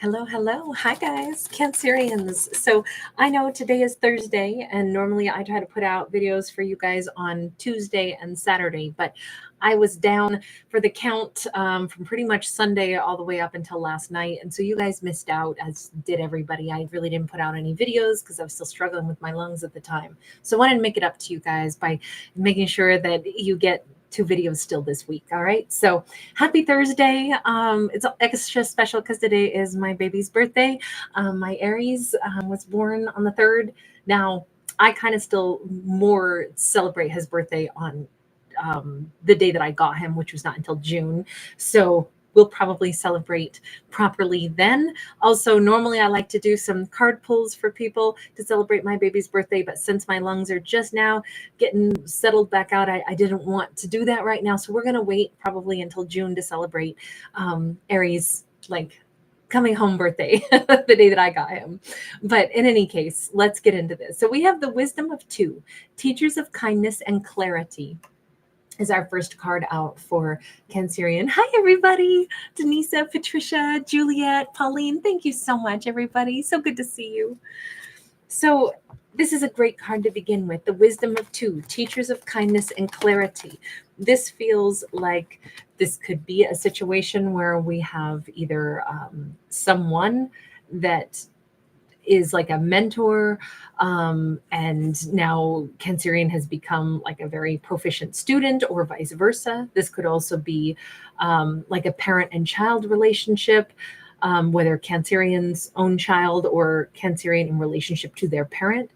Hello, hello. Hi, guys, Cancerians. So I know today is Thursday, and normally I try to put out videos for you guys on Tuesday and Saturday, but I was down for the count from pretty much Sunday all the way up until last night. And so you guys missed out, as did everybody. I really didn't put out any videos because I was still struggling with my lungs at the time. So I wanted to make it up to you guys by making sure that you get 2 videos still this week. All right. So happy Thursday. It's extra special because today is my baby's birthday. My Aries was born on the 3rd. Now, I kind of still more celebrate his birthday on the day that I got him, which was not until June. So we'll probably celebrate properly then. Also, normally I like to do some card pulls for people to celebrate my baby's birthday, but since my lungs are just now getting settled back out, I didn't want to do that right now. So we're going to wait probably until June to celebrate Aries, like coming home birthday, the day that I got him. But in any case, let's get into this. So we have the wisdom of 2, teachers of kindness and clarity is our first card out for Cancerian. Hi, everybody. Denisa, Patricia, Juliet, Pauline. Thank you so much, everybody. So good to see you. So this is a great card to begin with. The wisdom of 2, teachers of kindness and clarity. This feels like this could be a situation where we have either someone that is like a mentor, and now Cancerian has become like a very proficient student, or vice versa. This could also be like a parent and child relationship, whether Cancerian's own child or Cancerian in relationship to their parent.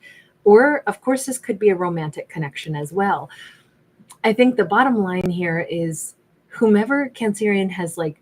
Or, of course, this could be a romantic connection as well. I think the bottom line here is whomever Cancerian has like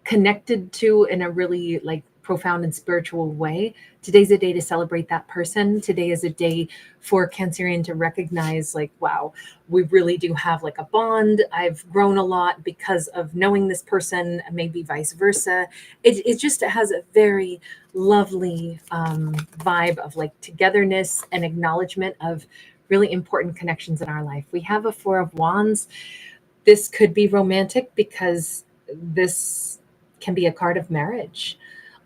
connected to in a really like profound and spiritual way, today's a day to celebrate that person. Today is a day for Cancerian to recognize like, wow, we really do have like a bond. I've grown a lot because of knowing this person, maybe vice versa. It just has a very lovely vibe of like togetherness and acknowledgement of really important connections in our life. We have a 4 of Wands. This could be romantic because this can be a card of marriage.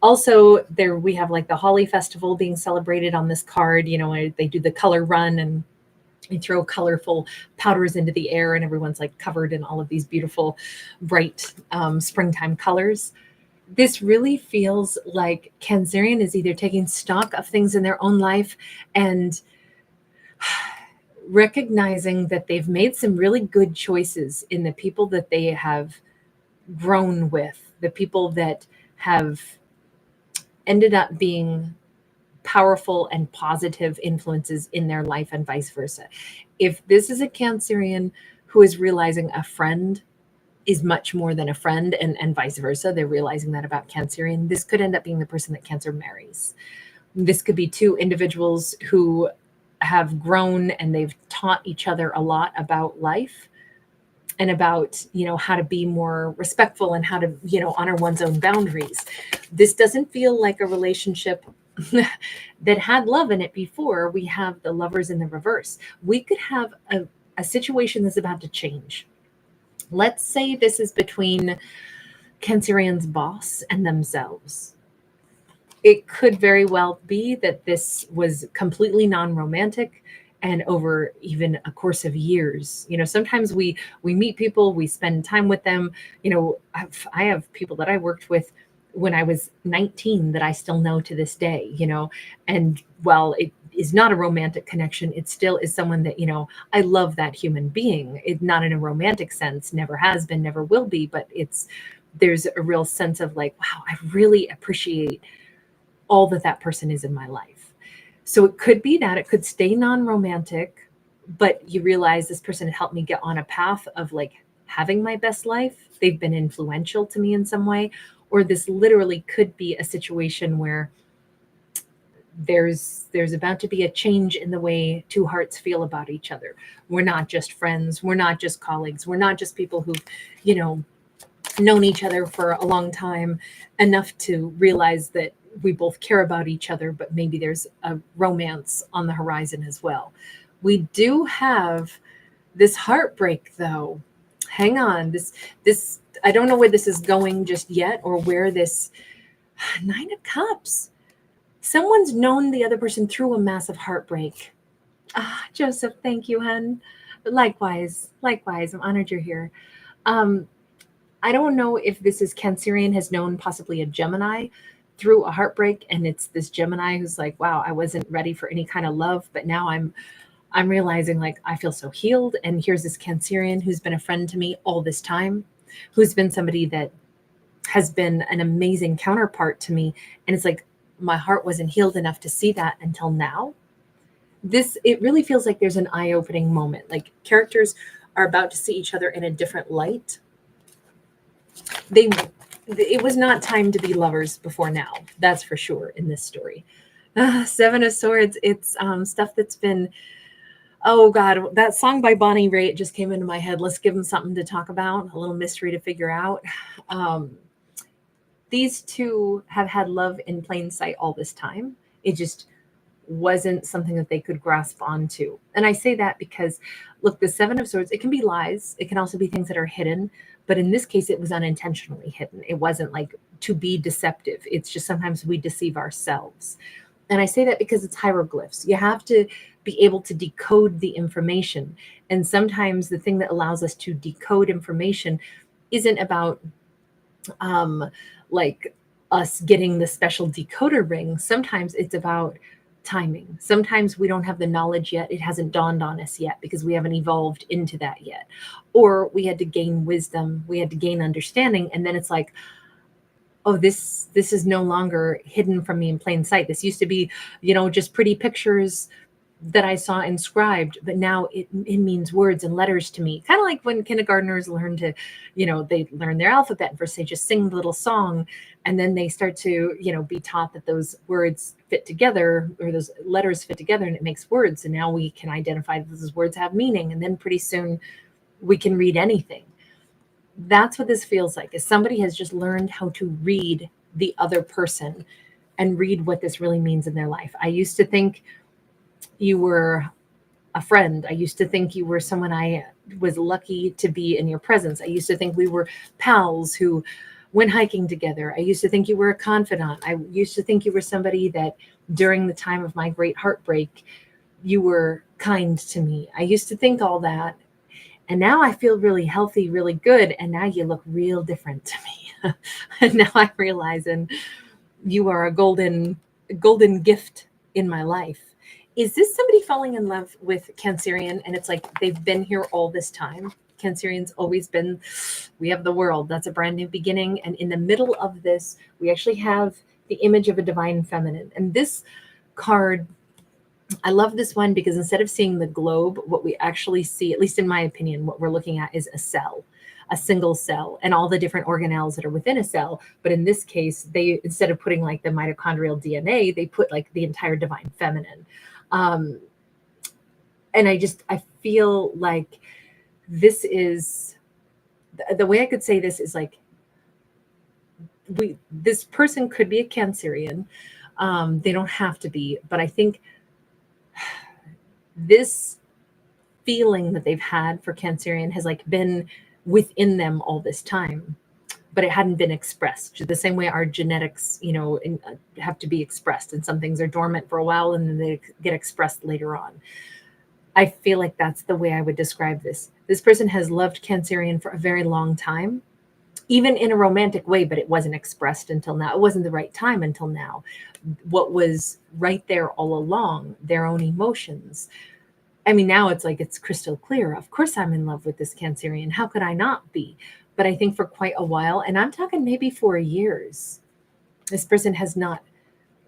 Also, there we have like the Holly Festival being celebrated on this card. You know, they do the color run and they throw colorful powders into the air, and everyone's like covered in all of these beautiful, bright springtime colors. This really feels like Cancerian is either taking stock of things in their own life and recognizing that they've made some really good choices in the people that they have grown with, the people that have ended up being powerful and positive influences in their life, and vice versa. If this is a Cancerian who is realizing a friend is much more than a friend, and vice versa, they're realizing that about Cancerian, this could end up being the person that Cancer marries. This could be 2 individuals who have grown and they've taught each other a lot about life and about, you know, how to be more respectful and how to, you know, honor one's own boundaries. This doesn't feel like a relationship that had love in it before. We have the Lovers in the reverse. We could have a situation that's about to change. Let's say this is between Cancerian's boss and themselves. It could very well be that this was completely non-romantic and over even a course of years. You know, sometimes we meet people, we spend time with them. You know, I have people that I worked with when I was 19 that I still know to this day, you know, and while it is not a romantic connection, it still is someone that, you know, I love that human being. It not in a romantic sense, never has been, never will be, but there's a real sense of like, wow, I really appreciate all that person is in my life. So it could be that it could stay non-romantic, but you realize this person helped me get on a path of like having my best life. They've been influential to me in some way. Or this literally could be a situation where there's about to be a change in the way 2 hearts feel about each other. We're not just friends. We're not just colleagues. We're not just people who've, you know, known each other for a long time enough to realize that we both care about each other, but maybe there's a romance on the horizon as well. We do have this heartbreak though. Hang on, this I don't know where this is going just yet, or where this Nine of Cups. Someone's known the other person through a massive heartbreak. Ah, Joseph, thank you, hun. Likewise, likewise. I'm honored you're here. Um, I don't know if this is Cancerian has known possibly a Gemini through a heartbreak, and it's this Gemini who's like, wow, I wasn't ready for any kind of love, but now I'm realizing like I feel so healed. And here's this Cancerian who's been a friend to me all this time, who's been somebody that has been an amazing counterpart to me. And it's like my heart wasn't healed enough to see that until now. It really feels like there's an eye-opening moment. Like characters are about to see each other in a different light. They it was not time to be lovers before now. That's for sure in this story. Seven of Swords. It's stuff that's been. Oh God, that song by Bonnie Raitt just came into my head. Let's give them something to talk about. A little mystery to figure out. These two have had love in plain sight all this time. It just wasn't something that they could grasp onto. And I say that because, look, the Seven of Swords, it can be lies. It can also be things that are hidden. But in this case, it was unintentionally hidden. It wasn't like to be deceptive. It's just sometimes we deceive ourselves. And I say that because it's hieroglyphs. You have to be able to decode the information. And sometimes the thing that allows us to decode information isn't about like us getting the special decoder ring. Sometimes it's about timing. Sometimes we don't have the knowledge yet. It hasn't dawned on us yet because we haven't evolved into that yet. Or we had to gain wisdom, we had to gain understanding. And then it's like, oh, this is no longer hidden from me in plain sight. This used to be, just pretty pictures that I saw inscribed, but now it means words and letters to me. Kind of like when kindergartners learn to, they learn their alphabet and first they just sing the little song, and then they start to, be taught that those words fit together or those letters fit together and it makes words. And now we can identify that those words have meaning. And then pretty soon we can read anything. That's what this feels like, is somebody has just learned how to read the other person and read what this really means in their life. I used to think you were a friend. I used to think you were someone I was lucky to be in your presence. I used to think we were pals who went hiking together. I used to think you were a confidant. I used to think you were somebody that during the time of my great heartbreak, you were kind to me. I used to think all that. And now I feel really healthy, really good. And now you look real different to me. And now I'm realizing you are a golden gift in my life. Is this somebody falling in love with Cancerian? And it's like they've been here all this time. Cancerian's always been, we have the world. That's a brand new beginning. And in the middle of this, we actually have the image of a divine feminine. And this card, I love this one because instead of seeing the globe, what we actually see, at least in my opinion, what we're looking at is a cell, a single cell, and all the different organelles that are within a cell. But in this case, they, instead of putting like the mitochondrial DNA, they put like the entire divine feminine. And I feel like this is the way I could say this is like this person could be a Cancerian. They don't have to be, but I think this feeling that they've had for Cancerian has like been within them all this time, but it hadn't been expressed the same way our genetics, have to be expressed, and some things are dormant for a while and then they get expressed later on. I feel like that's the way I would describe this. This person has loved Cancerian for a very long time, even in a romantic way, but it wasn't expressed until now. It wasn't the right time until now. What was right there all along, their own emotions. I mean, now it's like it's crystal clear. Of course I'm in love with this Cancerian. How could I not be? But I think for quite a while, and I'm talking maybe 4 years, this person has not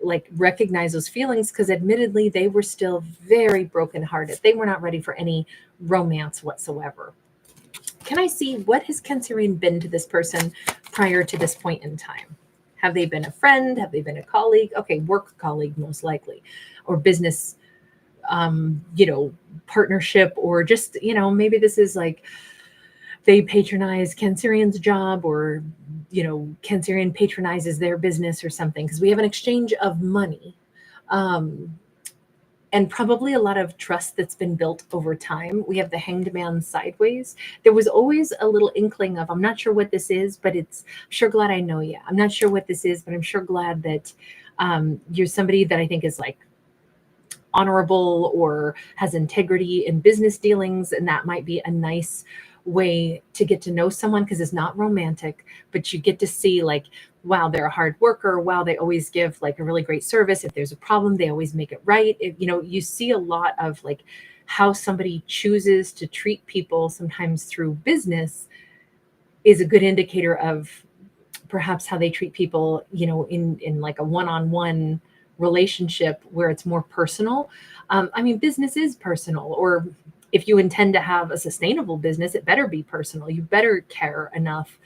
like recognized those feelings because admittedly they were still very brokenhearted. They were not ready for any romance whatsoever. Can I see what has Cancerian been to this person prior to this point in time? Have they been a friend? Have they been a colleague? Okay, work colleague most likely, or business, partnership, or just, maybe this is like they patronize Cancerian's job, or, Cancerian patronizes their business or something, because we have an exchange of money. and probably a lot of trust that's been built over time. We have the Hanged Man sideways. There was always a little inkling of, I'm not sure what this is, but it's, I'm sure glad I know you. I'm not sure what this is, but I'm sure glad that you're somebody that I think is like honorable or has integrity in business dealings. And that might be a nice way to get to know someone, because it's not romantic, but you get to see like, wow, they're a hard worker. Wow, they always give like a really great service. If there's a problem, they always make it right. You see a lot of like how somebody chooses to treat people sometimes through business is a good indicator of perhaps how they treat people, in like a one-on-one relationship where it's more personal. I mean, business is personal, or if you intend to have a sustainable business, it better be personal. You better care enough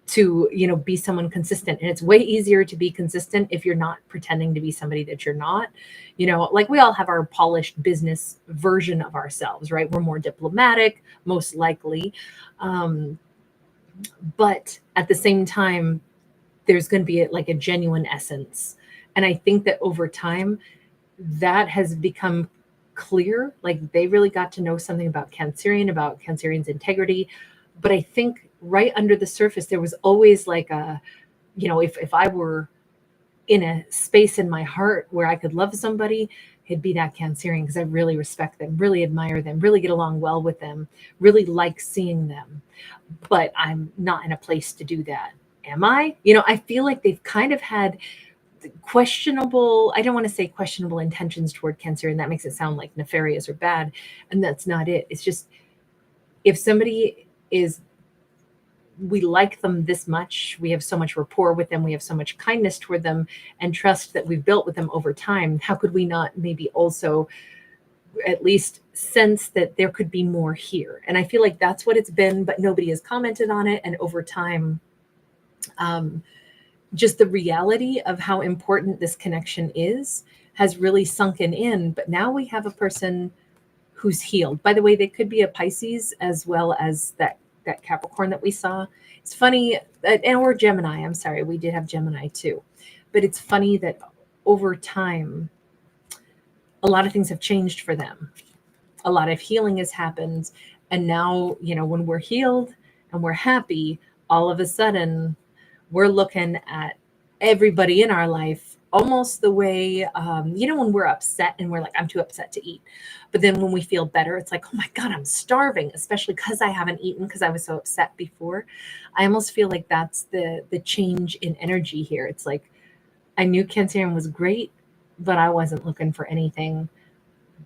to, be someone consistent. And it's way easier to be consistent if you're not pretending to be somebody that you're not. Like we all have our polished business version of ourselves, right? We're more diplomatic, most likely. But at the same time, there's going to be like a genuine essence. And I think that over time, that has become clear. Like they really got to know something about Cancerian's integrity. But I think right under the surface, there was always like if I were in a space in my heart where I could love somebody, it'd be that Cancerian, because I really respect them, really admire them, really get along well with them, really like seeing them. But I'm not in a place to do that. Am I? I feel like they've kind of had questionable, I don't want to say questionable intentions toward Cancer, and that makes it sound like nefarious or bad. And that's not it. It's just, if somebody is, we like them this much, we have so much rapport with them, we have so much kindness toward them and trust that we've built with them over time, how could we not maybe also at least sense that there could be more here? And I feel like that's what it's been, but nobody has commented on it. And over time, just the reality of how important this connection is has really sunken in. But now we have a person who's healed. By the way, they could be a Pisces as well as that Capricorn that we saw. It's funny, or Gemini. I'm sorry, we did have Gemini too. But it's funny that over time, a lot of things have changed for them. A lot of healing has happened. And now, when we're healed and we're happy, all of a sudden, we're looking at everybody in our life almost the way, when we're upset and we're like, I'm too upset to eat. But then when we feel better, it's like, oh my God, I'm starving, especially because I haven't eaten because I was so upset before. I almost feel like that's the change in energy here. It's like, I knew Cancerian was great, but I wasn't looking for anything.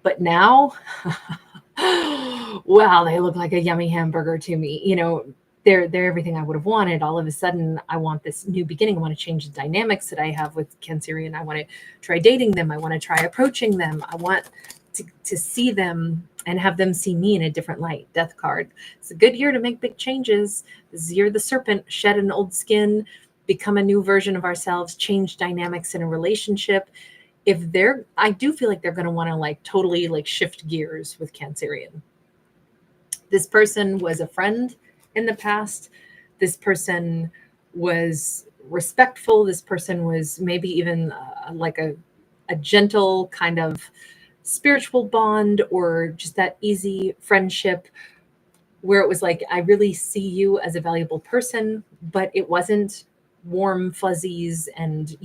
But now, wow, they look like a yummy hamburger to me. They're everything I would have wanted. All of a sudden, I want this new beginning. I want to change the dynamics that I have with Cancerian. I want to try dating them. I want to try approaching them. I want to see them and have them see me in a different light. Death card. It's a good year to make big changes. This is year of the serpent, shed an old skin, become a new version of ourselves, change dynamics in a relationship. I do feel like they're going to want to like totally like shift gears with Cancerian. This person was a friend in the past. This person was respectful. This person was maybe even like a gentle kind of spiritual bond, or just that easy friendship where it was like, I really see you as a valuable person, but it wasn't warm fuzzies. And,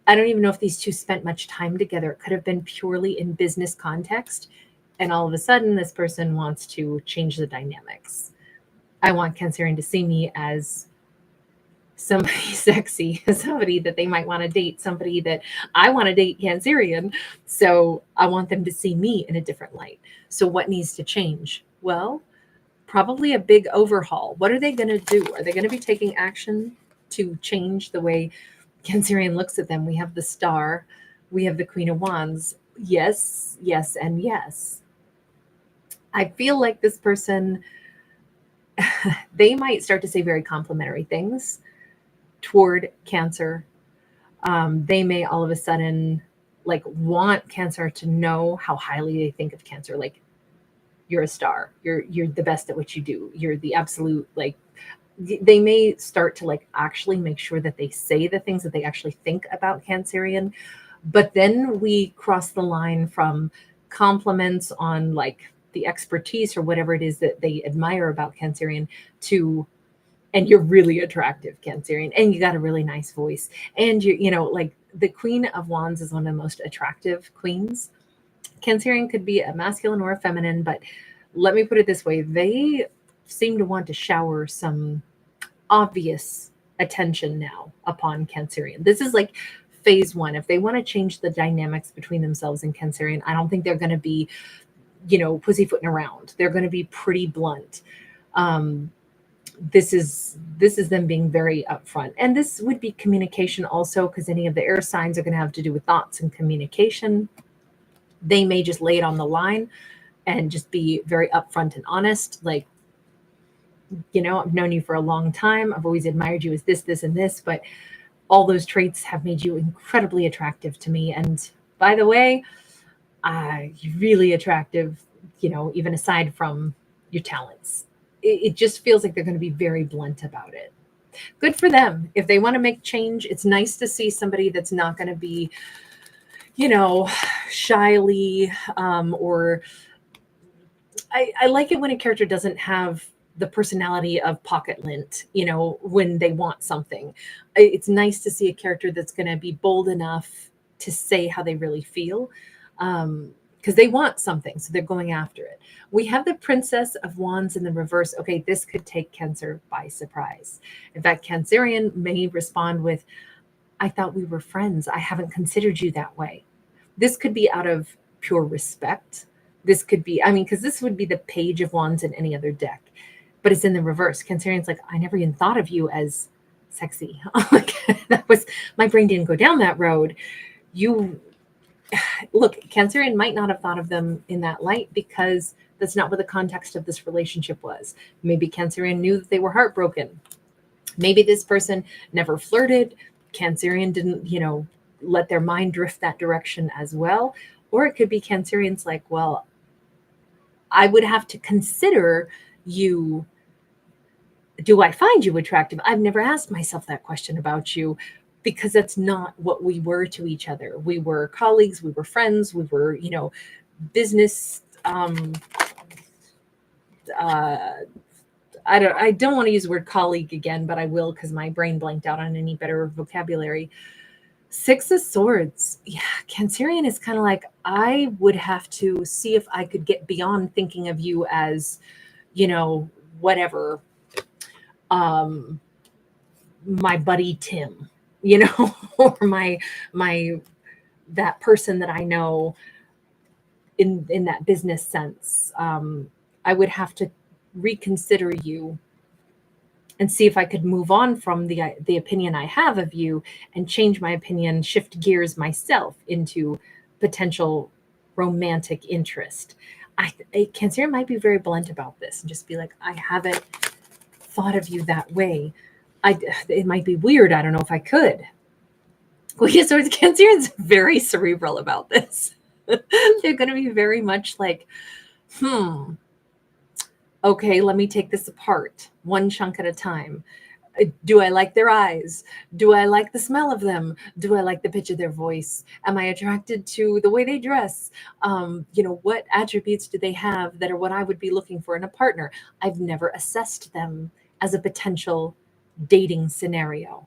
I don't even know if these two spent much time together. It could have been purely in business context. And all of a sudden, this person wants to change the dynamics. I want Cancerian to see me as somebody sexy, somebody that they might want to date, somebody that I want to date Cancerian. So I want them to see me in a different light. So what needs to change? Well, probably a big overhaul. What are they going to do? Are they going to be taking action to change the way Cancerian looks at them? We have the Star. We have the Queen of Wands. Yes, yes, and yes. I feel like this person, they might start to say very complimentary things toward Cancer. They may all of a sudden like want Cancer to know how highly they think of Cancer. Like, you're a star. You're the best at what you do. You're the absolute, like, they may start to like actually make sure that they say the things that they actually think about Cancerian. But then we cross the line from compliments on like the expertise or whatever it is that they admire about Cancerian to, and you're really attractive, Cancerian, and you got a really nice voice. And you know, like the Queen of Wands is one of the most attractive queens. Cancerian could be a masculine or a feminine, but let me put it this way, they seem to want to shower some obvious attention now upon Cancerian. This is like phase one. If they want to change the dynamics between themselves and Cancerian, I don't think they're going to be, you know, pussyfooting around. They're going to be pretty blunt. This is them being very upfront, and this would be communication also, because any of the air signs are going to have to do with thoughts and communication. They may just lay it on the line and just be very upfront and honest, like, you know, I've known you for a long time, I've always admired you as this and this, but all those traits have made you incredibly attractive to me. And by the way, you're really attractive, you know, even aside from your talents. It just feels like they're going to be very blunt about it. Good for them. If they want to make change, it's nice to see somebody that's not going to be, you know, shyly, or I like it when a character doesn't have the personality of pocket lint, you know, when they want something. It's nice to see a character that's going to be bold enough to say how they really feel, because they want something, so they're going after it. We have the Princess of Wands in the reverse. Okay, this could take Cancer by surprise. In fact, Cancerian may respond with, I thought we were friends. I haven't considered you that way. This could be out of pure respect. This could be, I mean, because this would be the Page of Wands in any other deck, but it's in the reverse. Cancerian's like, I never even thought of you as sexy. Like, that was, my brain didn't go down that road. You look, Cancerian might not have thought of them in that light because that's not what the context of this relationship was. Maybe Cancerian knew that they were heartbroken. Maybe this person never flirted. Cancerian didn't, you know, let their mind drift that direction as well. Or it could be Cancerian's like, well, I would have to consider you. Do I find you attractive? I've never asked myself that question about you, because that's not what we were to each other. We were colleagues, we were friends, we were, you know, business. I don't want to use the word colleague again, but I will, because my brain blanked out on any better vocabulary. Six of Swords. Yeah, Cancerian is kind of like, I would have to see if I could get beyond thinking of you as, you know, whatever, my buddy Tim, you know, or my that person that I know in that business sense. I would have to reconsider you and see if I could move on from the opinion I have of you and change my opinion, shift gears myself into potential romantic interest. Cancer might be very blunt about this and just be like, I haven't thought of you that way. It might be weird. I don't know if I could. Well, yeah, so Cancerian's very cerebral about this. They're going to be very much like, okay, let me take this apart one chunk at a time. Do I like their eyes? Do I like the smell of them? Do I like the pitch of their voice? Am I attracted to the way they dress? You know, what attributes do they have that are what I would be looking for in a partner? I've never assessed them as a potential dating scenario.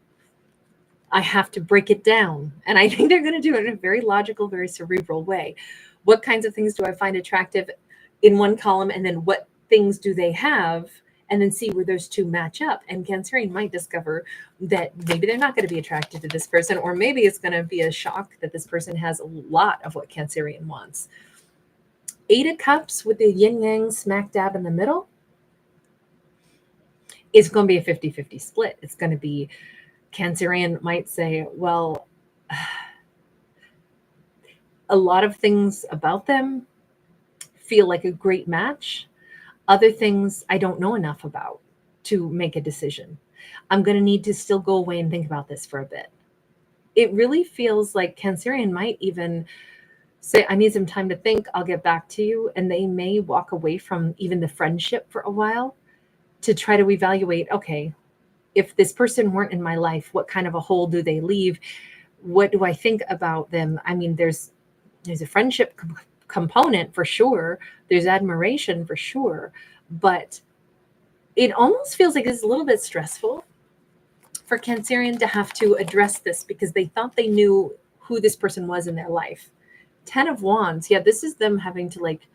I have to break it down. And I think they're going to do it in a very logical, very cerebral way. What kinds of things do I find attractive in one column? And then what things do they have? And then see where those two match up. And Cancerian might discover that maybe they're not going to be attracted to this person, or maybe it's going to be a shock that this person has a lot of what Cancerian wants. Eight of Cups with the yin yang smack dab in the middle is going to be a 50-50 split. It's going to be, Cancerian might say, well, a lot of things about them feel like a great match. Other things I don't know enough about to make a decision. I'm going to need to still go away and think about this for a bit. It really feels like Cancerian might even say, I need some time to think, I'll get back to you. And they may walk away from even the friendship for a while to try to evaluate, okay, if this person weren't in my life, what kind of a hole do they leave? what do I think about them? I mean, there's a friendship component for sure. There's admiration for sure, but it almost feels like it's a little bit stressful for Cancerian to have to address this because they thought they knew who this person was in their life. 10 of Wands. Yeah, this is them having to like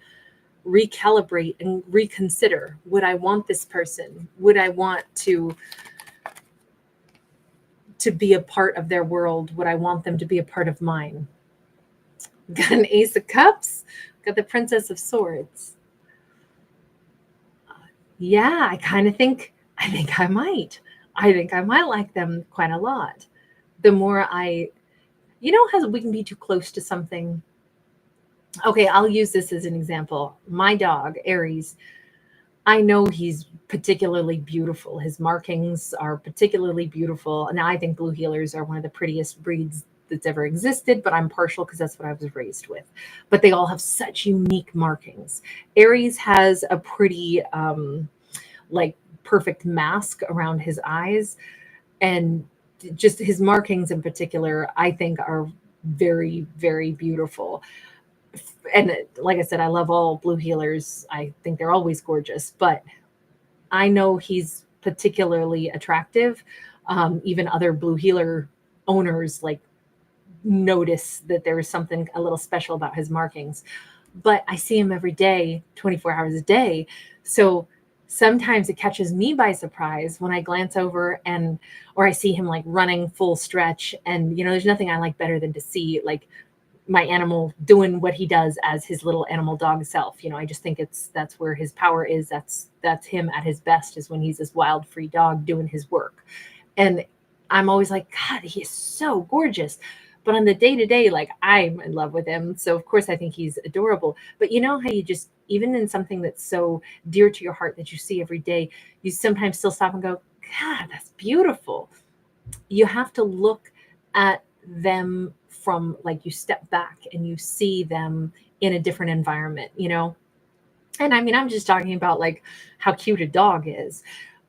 recalibrate and reconsider. Would I want this person? Would I want to be a part of their world? Would I want them to be a part of mine? Got an Ace of Cups. Got the Princess of Swords. Yeah, I think I might. I think I might like them quite a lot. The more how we can be too close to something. Okay, I'll use this as an example. My dog, Aries, I know he's particularly beautiful. His markings are particularly beautiful. And I think blue heelers are one of the prettiest breeds that's ever existed, but I'm partial because that's what I was raised with. But they all have such unique markings. Aries has a pretty like perfect mask around his eyes, and just his markings in particular, I think are very, very beautiful. And like I said, I love all blue heelers. I think they're always gorgeous, but I know he's particularly attractive. Even other blue heeler owners like notice that there is something a little special about his markings. But I see him every day, 24 hours a day. So sometimes it catches me by surprise when I glance over or I see him like running full stretch. And, there's nothing I like better than to see like my animal doing what he does as his little animal dog self. I just think that's where his power is. That's him at his best, is when he's this wild, free dog doing his work. And I'm always like, God, he is so gorgeous. But on the day-to-day, like, I'm in love with him. So of course I think he's adorable. But you know how you just, even in something that's so dear to your heart that you see every day, you sometimes still stop and go, God, that's beautiful. You have to look at them from, like, you step back and you see them in a different environment, And I mean, I'm just talking about like how cute a dog is.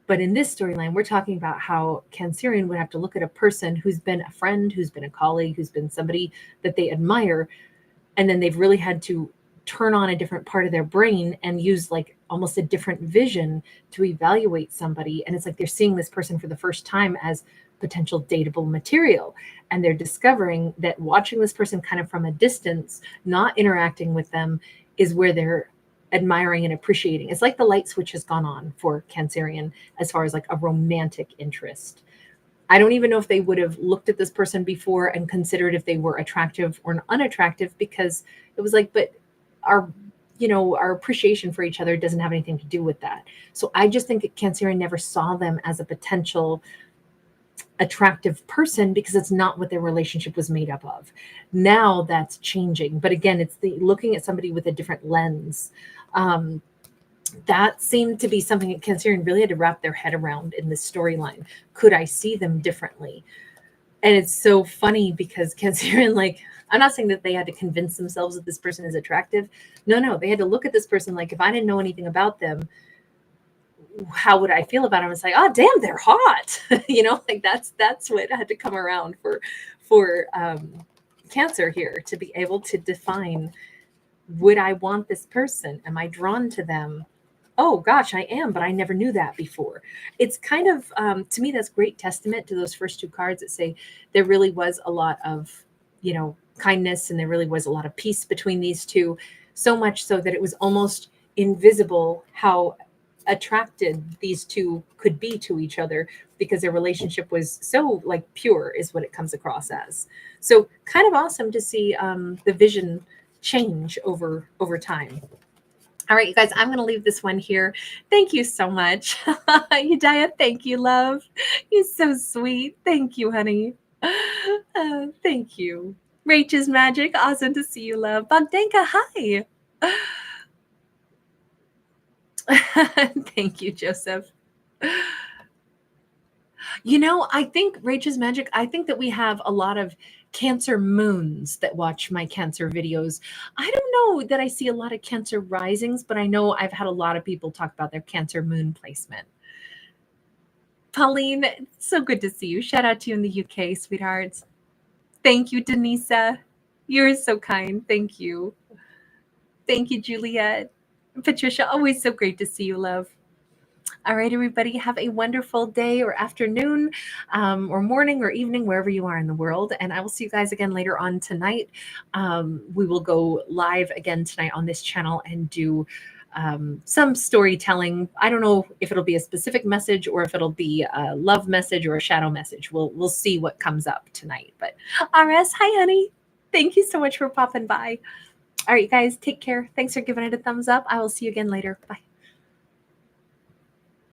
But in this storyline, we're talking about how Cancerian would have to look at a person who's been a friend, who's been a colleague, who's been somebody that they admire. And then they've really had to turn on a different part of their brain and use like almost a different vision to evaluate somebody. And it's like they're seeing this person for the first time as potential dateable material. And they're discovering that watching this person kind of from a distance, not interacting with them, is where they're admiring and appreciating. It's like the light switch has gone on for Cancerian as far as like a romantic interest. I don't even know if they would have looked at this person before and considered if they were attractive or unattractive, because it was like, but our appreciation for each other doesn't have anything to do with that. So I just think that Cancerian never saw them as a potential attractive person because it's not what their relationship was made up of. Now that's changing. But again, it's the looking at somebody with a different lens. That seemed to be something that Cancerian really had to wrap their head around in this storyline. Could I see them differently? And it's so funny because Cancerian, like, I'm not saying that they had to convince themselves that this person is attractive. No, they had to look at this person like, if I didn't know anything about them, how would I feel about them? It's like, oh, damn, they're hot. Like that's what had to come around for Cancer here, to be able to define, would I want this person? Am I drawn to them? Oh gosh, I am, but I never knew that before. It's kind of, to me, that's great testament to those first two cards that say there really was a lot of, kindness, and there really was a lot of peace between these two, so much so that it was almost invisible how attracted these two could be to each other, because their relationship was so like pure, is what it comes across as. So kind of awesome to see the vision change over time. All right, you guys, I'm going to leave this one here. Thank you so much. Udaya, thank you, love. You're so sweet. Thank you, honey. Thank you. Rachel's Magic, awesome to see you, love. Bogdanka, hi. Thank you, Joseph. I think Rachel's Magic, I think that we have a lot of Cancer moons that watch my Cancer videos. I don't know that I see a lot of Cancer risings, but I know I've had a lot of people talk about their Cancer moon placement. Pauline, so good to see you. Shout out to you in the UK, sweethearts. Thank you, Denisa. You're so kind. Thank you. Thank you, Juliet. Patricia, always so great to see you, love. All right, everybody, have a wonderful day or afternoon or morning or evening, wherever you are in the world. And I will see you guys again later on tonight. We will go live again tonight on this channel and do some storytelling. I don't know if it'll be a specific message or if it'll be a love message or a shadow message. We'll see what comes up tonight. But RS, hi, honey. Thank you so much for popping by. All right, guys, take care. Thanks for giving it a thumbs up. I will see you again later. Bye.